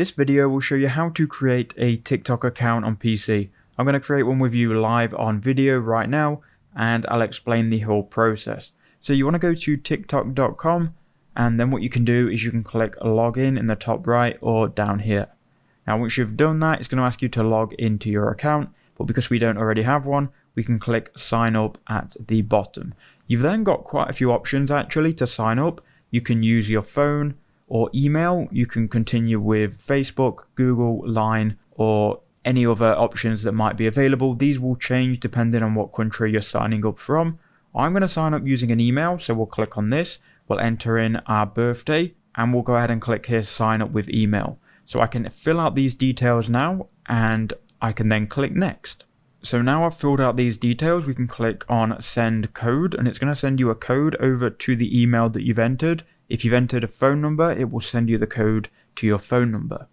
This video will show you how to create a TikTok account on PC. I'm going to create one with you live on video right now, and I'll explain the whole process. So you want to go to tiktok.com, and then what you can do is you can click login in the top right or down here. Now once you've done that, it's going to ask you to log into your account, but because we don't already have one, we can click sign up at the bottom. You've then got quite a few options actually to sign up. You can use your phone or email. You can continue with Facebook, Google, Line, or any other options that might be available. These will change depending on what country you're signing up from. I'm going to sign up using an email, so we'll click on this. We'll enter in our birthday, and we'll go ahead and click here, sign up with email. So I can fill out these details now, and I can then click next. So now I've filled out these details, we can click on send code, and it's going to send you a code over to the email that you've entered. If you've entered a phone number, it will send you the code to your phone number.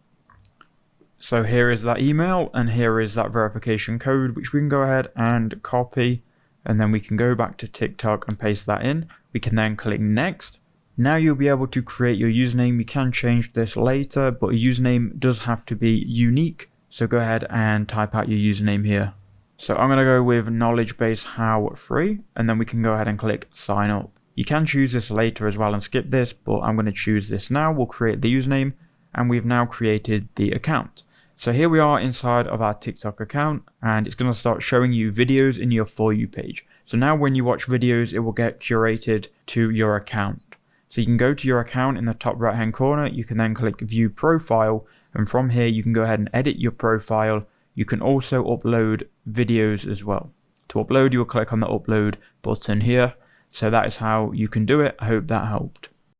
So here is that email, and here is that verification code, which we can go ahead and copy, and then we can go back to TikTok and paste that in. We can then click next. Now you'll be able to create your username. You can change this later, but a username does have to be unique. So go ahead and type out your username here. So I'm going to go with KnowledgeBase how free, and then we can go ahead and click sign up. You can choose this later as well and skip this, but I'm going to choose this now. We'll create the username, and we've now created the account. So here we are inside of our TikTok account, and it's going to start showing you videos in your For You page. So now when you watch videos, it will get curated to your account. So you can go to your account in the top right hand corner. You can then click view profile, and from here you can go ahead and edit your profile. You can also upload videos as well. To upload, you will click on the upload button here. So that is how you can do it. I hope that helped.